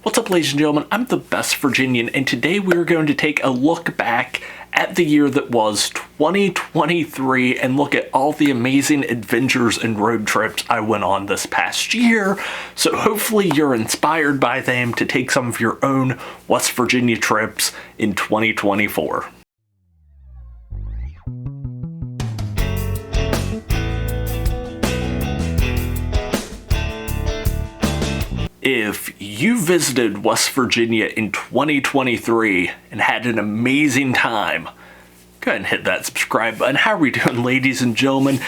What's up, ladies and gentlemen? I'm the Best Virginian, and today we're going to take a look back at the year that was 2023 and look at all the amazing adventures and road trips I went on this past year. So hopefully you're inspired by them to take some of your own West Virginia trips in 2024. If you visited West Virginia in 2023 and had an amazing time, go ahead and hit that subscribe button. How are we doing, ladies and gentlemen?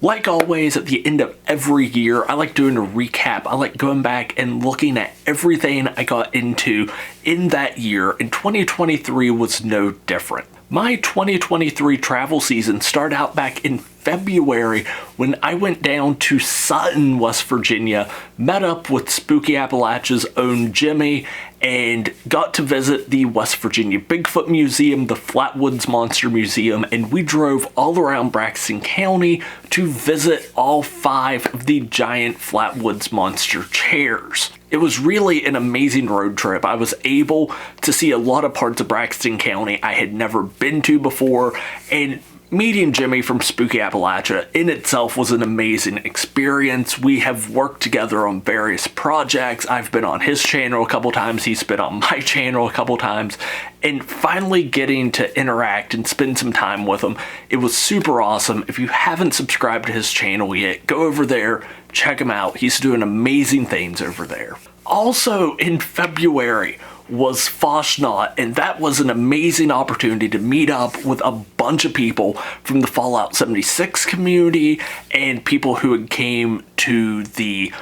Like always, at the end of every year, I like doing a recap. I like going back and looking at everything I got into in that year, and 2023 was no different. My 2023 travel season started out back in February when I went down to Sutton, West Virginia, met up with Spooky Appalachia's own Jimmy, and got to visit the West Virginia Bigfoot Museum, the Flatwoods Monster Museum, and we drove all around Braxton County to visit all 5 of the giant Flatwoods Monster chairs. It was really an amazing road trip. I was able to see a lot of parts of Braxton County I had never been to before, and meeting Jimmy from Spooky Appalachia in itself was an amazing experience. We have worked together on various projects. I've been on his channel a couple times, he's been on my channel a couple times, and finally getting to interact and spend some time with him, it was super awesome. If you haven't subscribed to his channel yet, go over there, check him out. He's doing amazing things over there. Also in February was Foshnot, and that was an amazing opportunity to meet up with a bunch of people from the Fallout 76 community and people who had came to the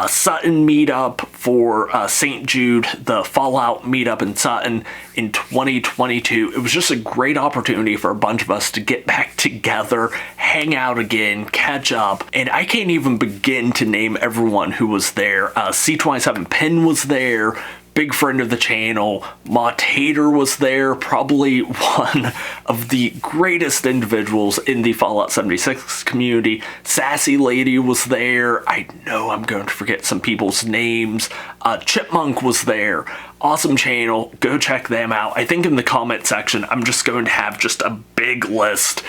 Sutton meetup for St. Jude, the Fallout meetup in Sutton in 2022. It was just a great opportunity for a bunch of us to get back together, hang out again, catch up, and I can't even begin to name everyone who was there. C27 Pin was there, big friend of the channel. Ma Tater was there, probably one of the greatest individuals in the Fallout 76 community. Sassy Lady was there. I know I'm going to forget some people's names. Chipmunk was there. Awesome channel. Go check them out. I think in the comment section, I'm just going to have just a big list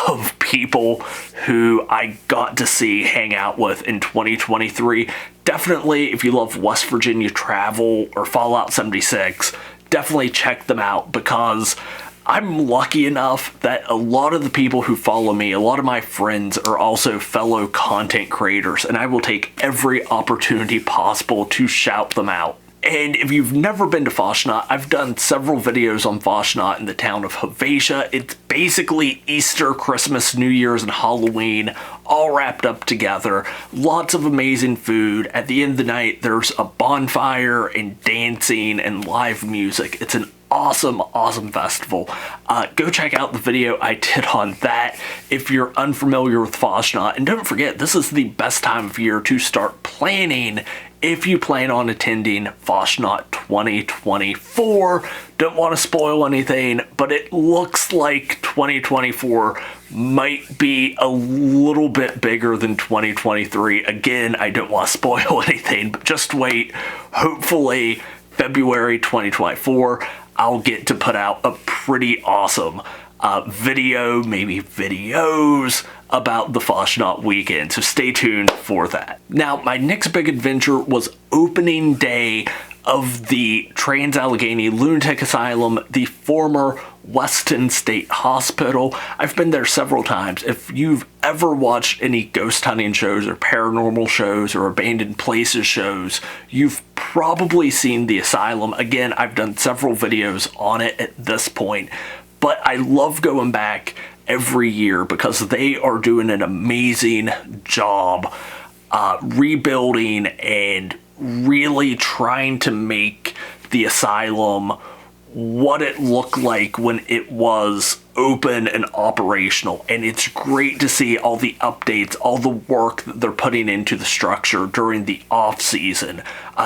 of people who I got to see, hang out with in 2023. Definitely, if you love West Virginia travel or Fallout 76, definitely check them out, because I'm lucky enough that a lot of the people who follow me, a lot of my friends, are also fellow content creators, and I will take every opportunity possible to shout them out. And if you've never been to Foshnot, I've done several videos on Foshnot in the town of Havasia. It's basically Easter, Christmas, New Year's, and Halloween all wrapped up together. Lots of amazing food. At the end of the night, there's a bonfire and dancing and live music. It's an awesome festival. Go check out the video I did on that if you're unfamiliar with Foshnot. And don't forget, this is the best time of year to start planning if you plan on attending Foshnot 2024. Don't want to spoil anything, but it looks like 2024 might be a little bit bigger than 2023. Again, I don't want to spoil anything, but just wait. Hopefully, February 2024, I'll get to put out a pretty awesome video, maybe videos, about the Foshnot weekend, so stay tuned for that. Now, my next big adventure was opening day of the Trans-Allegheny Lunatic Asylum, the former Weston State Hospital. I've been there several times. If you've ever watched any ghost hunting shows or paranormal shows or abandoned places shows, you've probably seen the asylum. Again, I've done several videos on it at this point, but I love going back every year because they are doing an amazing job rebuilding and really trying to make the asylum what it looked like when it was open and operational. And it's great to see all the updates, all the work that they're putting into the structure during the off season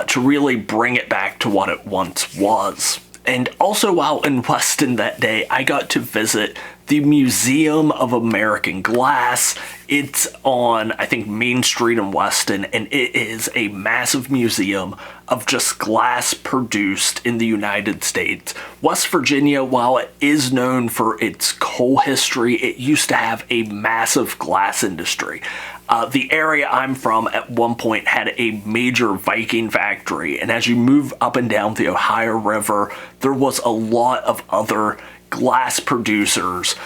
to really bring it back to what it once was. And also, while in Weston that day, I got to visit the Museum of American Glass It's on, I think, Main Street in Weston, and it is a massive museum of just glass produced in the United States. West Virginia, while it is known for its coal history, it used to have a massive glass industry. The area I'm from at one point had a major Viking factory, and as you move up and down the Ohio River, there was a lot of other glass producers.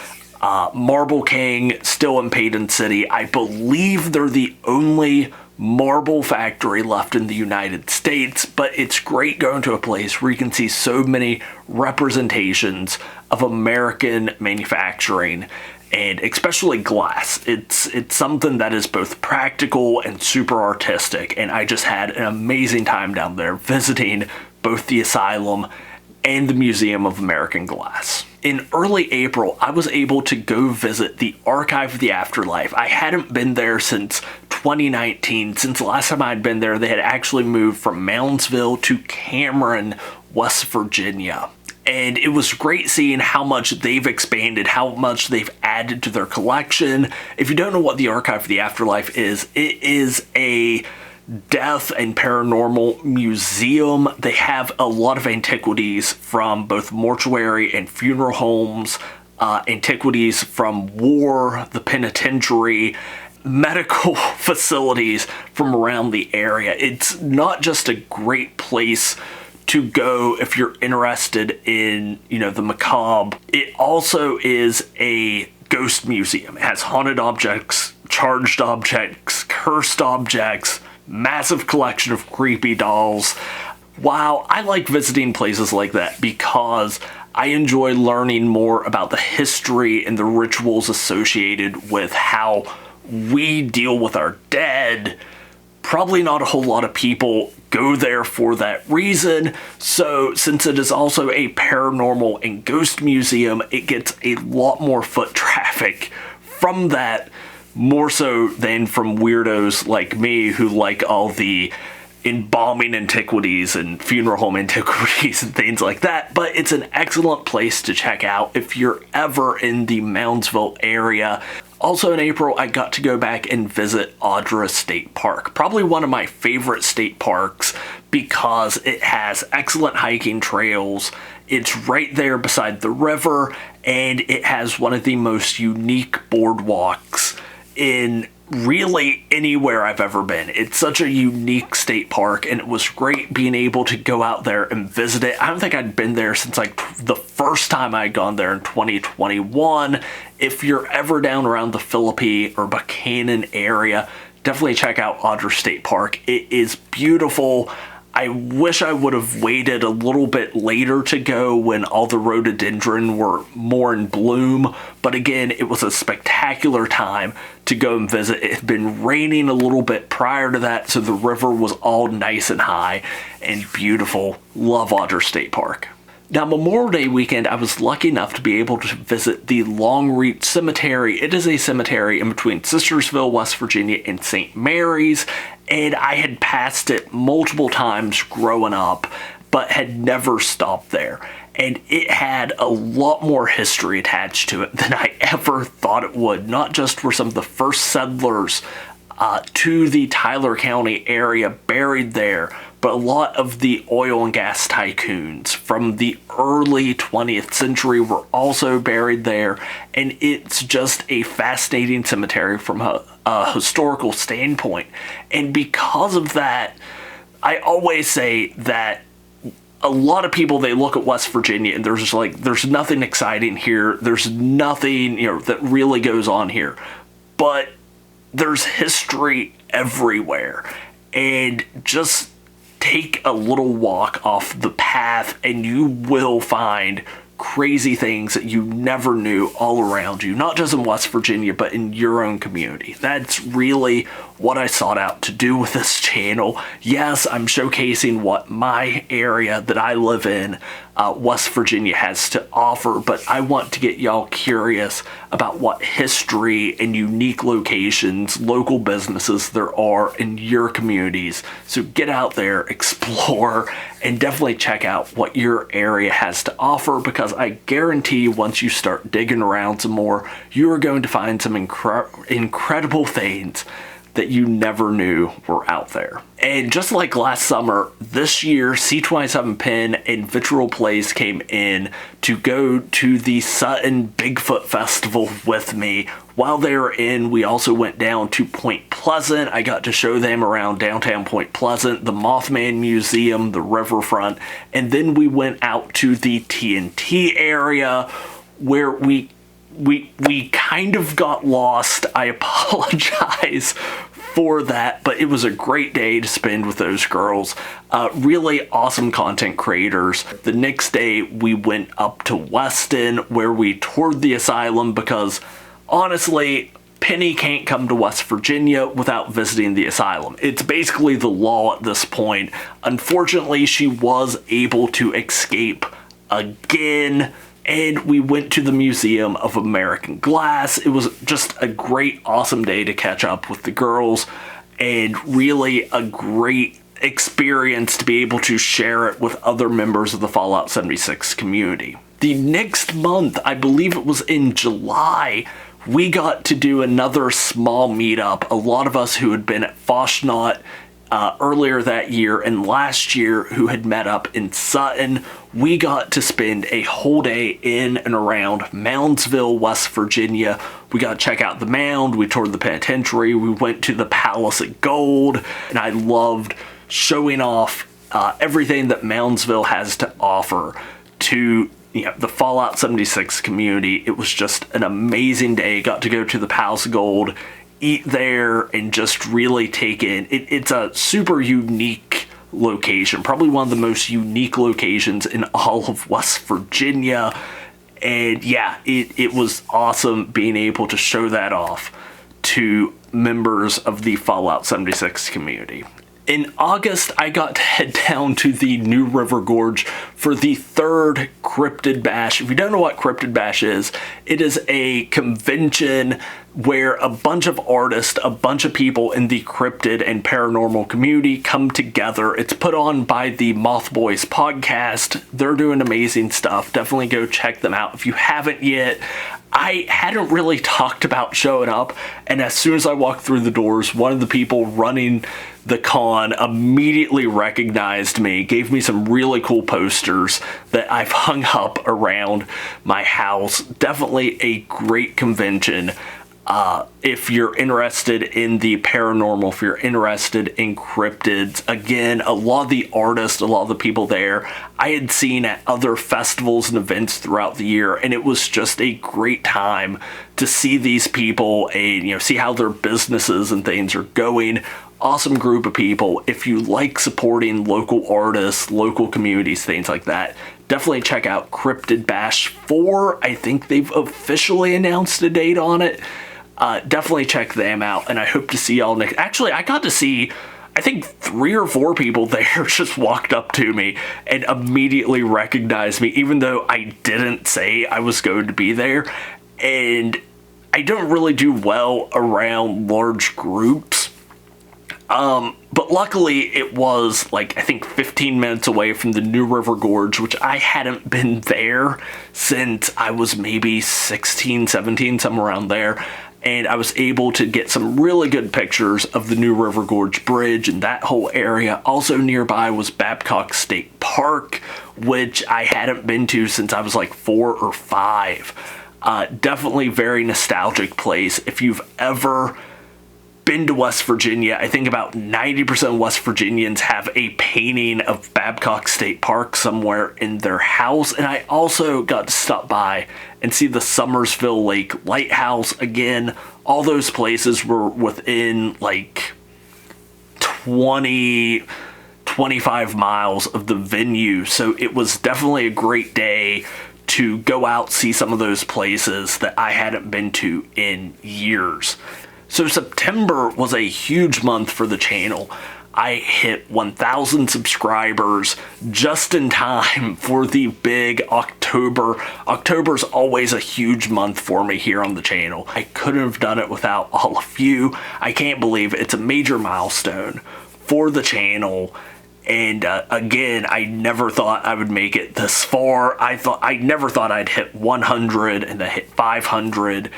Marble King, still in Payton City. I believe they're the only marble factory left in the United States, but it's great going to a place where you can see so many representations of American manufacturing, and especially glass. It's something that is both practical and super artistic, and I just had an amazing time down there visiting both the asylum and the Museum of American Glass. In early April, I was able to go visit the Archive of the Afterlife. I hadn't been there since 2019. Since the last time I'd been there, they had actually moved from Moundsville to Cameron, West Virginia. And it was great seeing how much they've expanded, how much they've added to their collection. If you don't know what the Archive of the Afterlife is, it is a death and paranormal museum. They have a lot of antiquities from both mortuary and funeral homes, antiquities from war, the penitentiary, medical facilities from around the area. It's not just a great place to go if you're interested in, the macabre. It also is a ghost museum. It has haunted objects, charged objects, cursed objects, massive collection of creepy dolls. Wow, I like visiting places like that because I enjoy learning more about the history and the rituals associated with how we deal with our dead. Probably not a whole lot of people go there for that reason, so since it is also a paranormal and ghost museum, it gets a lot more foot traffic from that, more so than from weirdos like me who like all the embalming antiquities and funeral home antiquities and things like that. But it's an excellent place to check out if you're ever in the Moundsville area. Also in April, I got to go back and visit Audra State Park. Probably one of my favorite state parks because it has excellent hiking trails. It's right there beside the river, and it has one of the most unique boardwalks in really anywhere I've ever been. It's such a unique state park, and it was great being able to go out there and visit it. I don't think I'd been there since like the first time I'd gone there in 2021. If you're ever down around the Philippi or Buchanan area, definitely check out Audra State Park. It is beautiful. I wish I would have waited a little bit later to go when all the rhododendron were more in bloom, but again, it was a spectacular time to go and visit. It had been raining a little bit prior to that, so the river was all nice and high and beautiful. Love Audra State Park. Now, Memorial Day weekend, I was lucky enough to be able to visit the Longreach Cemetery. It is a cemetery in between Sistersville, West Virginia, and St. Mary's, and I had passed it multiple times growing up, but had never stopped there. And it had a lot more history attached to it than I ever thought it would. Not just were some of the first settlers to the Tyler County area buried there, but a lot of the oil and gas tycoons from the early 20th century were also buried there, and it's just a fascinating cemetery from a historical standpoint. And because of that, I always say that a lot of people, they look at West Virginia and there's just like, there's nothing exciting here, there's nothing that really goes on here, but there's history everywhere. And just take a little walk off the path and you will find crazy things that you never knew all around you, not just in West Virginia, but in your own community. That's really what I sought out to do with this channel. Yes, I'm showcasing what my area that I live in, West Virginia, has to offer, but I want to get y'all curious about what history and unique locations, local businesses there are in your communities. So get out there, explore, and definitely check out what your area has to offer, because I guarantee once you start digging around some more, you are going to find some incredible things that you never knew were out there. And just like last summer, this year C27 Pen and Vitriol Place came in to go to the Sutton Bigfoot Festival with me. While they were in, we also went down to Point Pleasant. I got to show them around downtown Point Pleasant, the Mothman Museum, the riverfront, and then we went out to the TNT area where we kind of got lost. I apologize for that, but it was a great day to spend with those girls. Really awesome content creators. The next day we went up to Weston where we toured the asylum, because honestly, Penny can't come to West Virginia without visiting the asylum. It's basically the law at this point. Unfortunately, she was able to escape again, and we went to the Museum of American Glass. It was just a great, awesome day to catch up with the girls, and really a great experience to be able to share it with other members of the Fallout 76 community. The next month, I believe it was in July, we got to do another small meetup. A lot of us who had been at Foshnaut earlier that year and last year who had met up in Sutton, we got to spend a whole day in and around Moundsville, West Virginia. We got to check out the Mound, we toured the penitentiary, we went to the Palace of Gold, and I loved showing off everything that Moundsville has to offer to the Fallout 76 community. It was just an amazing day. Got to go to the Palace of Gold, eat there, and just really take in. It's a super unique location, probably one of the most unique locations in all of West Virginia. And yeah, it was awesome being able to show that off to members of the Fallout 76 community. In August, I got to head down to the New River Gorge for the third Cryptid Bash. If you don't know what Cryptid Bash is, it is a convention where a bunch of artists, a bunch of people in the cryptid and paranormal community come together. It's put on by the Moth Boys podcast. They're doing amazing stuff. Definitely go check them out if you haven't yet. I hadn't really talked about showing up, and as soon as I walked through the doors, one of the people running the con immediately recognized me, gave me some really cool posters that I've hung up around my house. Definitely a great convention. If you're interested in the paranormal, if you're interested in cryptids, again, a lot of the artists, a lot of the people there, I had seen at other festivals and events throughout the year, and it was just a great time to see these people and, see how their businesses and things are going. Awesome group of people. If you like supporting local artists, local communities, things like that, definitely check out Cryptid Bash 4. I think they've officially announced a date on it. Definitely check them out, and I hope to see y'all next. Actually, I got to see, I think 3 or 4 people there just walked up to me and immediately recognized me, even though I didn't say I was going to be there. And I don't really do well around large groups. But luckily it was I think 15 minutes away from the New River Gorge, which I hadn't been there since I was maybe 16, 17, somewhere around there. And I was able to get some really good pictures of the New River Gorge Bridge and that whole area. Also nearby was Babcock State Park, which I hadn't been to since I was 4 or 5. Definitely very nostalgic place. If you've ever been to West Virginia, I think about 90% of West Virginians have a painting of Babcock State Park somewhere in their house. And I also got to stop by and see the Summersville Lake Lighthouse. Again, all those places were within 25 miles of the venue. So it was definitely a great day to go out, see some of those places that I hadn't been to in years. So September was a huge month for the channel. I hit 1,000 subscribers just in time for the big October. October's always a huge month for me here on the channel. I couldn't have done it without all of you. I can't believe it. It's a major milestone for the channel. And again, I never thought I would make it this far. I never thought I'd hit 100 and then hit 500.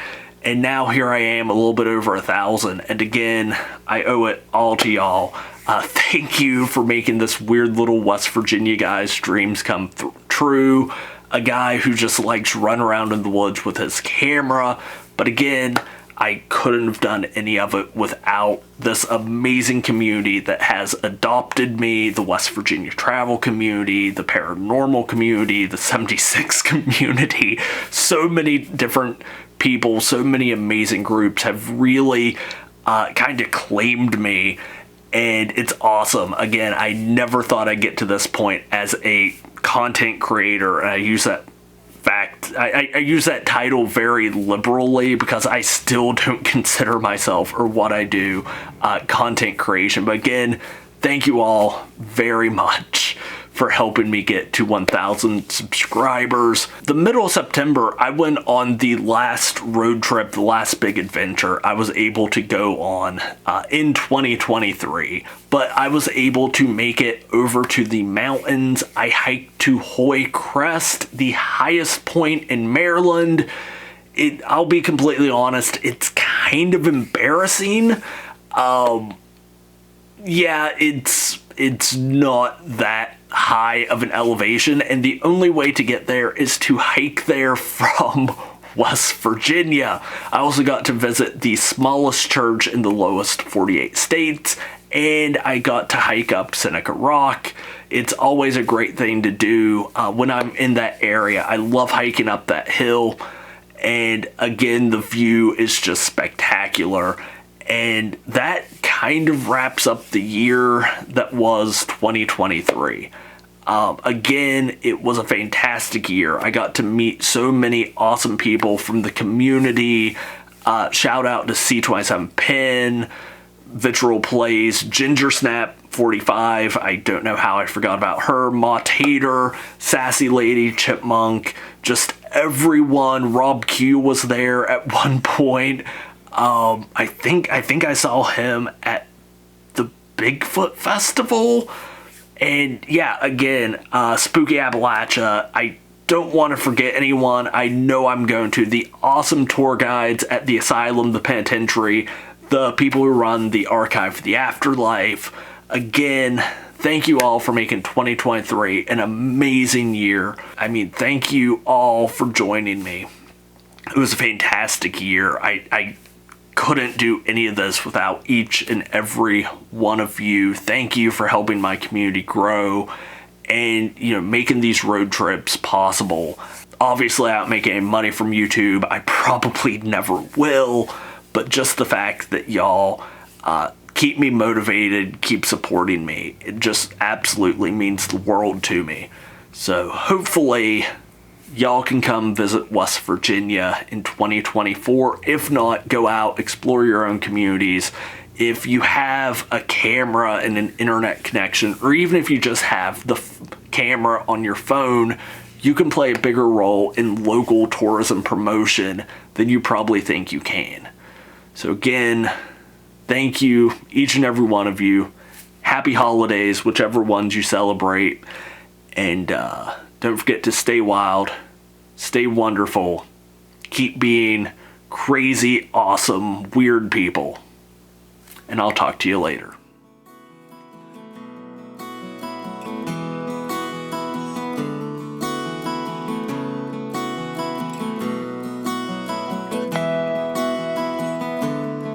And now here I am, a little bit over 1,000. And again, I owe it all to y'all. Thank you for making this weird little West Virginia guy's dreams come true. A guy who just likes run around in the woods with his camera. But again, I couldn't have done any of it without this amazing community that has adopted me, the West Virginia travel community, the paranormal community, the 76 community. So many different people, so many amazing groups have really kind of claimed me, and it's awesome. Again, I never thought I'd get to this point as a content creator, and I use that I use that title very liberally because I still don't consider myself, or what I do, content creation. But again, thank you all very much for helping me get to 1,000 subscribers. The middle of September, I went on the last road trip, the last big adventure I was able to go on in 2023. But I was able to make it over to the mountains. I hiked to Hoy Crest, the highest point in Maryland. I'll be completely honest, it's kind of embarrassing. Yeah, it's not that high of an elevation, and the only way to get there is to hike there from West Virginia. I also got to visit the smallest church in the lowest 48 states, and I got to hike up Seneca Rock. It's always a great thing to do when I'm in that area. I love hiking up that hill, and again, the view is just spectacular. And that kind of wraps up the year that was 2023. Again, it was a fantastic year. I got to meet so many awesome people from the community. Shout out to C27 Pen, Vitriol Plays, Ginger Snap 45. I don't know how I forgot about her. Ma Tater, Sassy Lady, Chipmunk, just everyone. Rob Q was there at one point. I think I saw him at the Bigfoot Festival. And yeah, again, Spooky Appalachia. I don't want to forget anyone. I know I'm going to. The awesome tour guides at the asylum, the penitentiary, the people who run the Archive for the Afterlife. Again, thank you all for making 2023 an amazing year. I mean, thank you all for joining me. It was a fantastic year. I couldn't do any of this without each and every one of you. Thank you for helping my community grow and, you know, making these road trips possible. Obviously, I don't make any money from YouTube. I probably never will, but just the fact that y'all keep me motivated, keep supporting me, it just absolutely means the world to me. So hopefully y'all can come visit West Virginia in 2024. If not, go out, explore your own communities. If you have a camera and an internet connection, or even if you just have the camera on your phone, you can play a bigger role in local tourism promotion than you probably think you can. So again, thank you, each and every one of you. Happy holidays, whichever ones you celebrate. And don't forget to stay wild, stay wonderful, keep being crazy, awesome, weird people. And I'll talk to you later.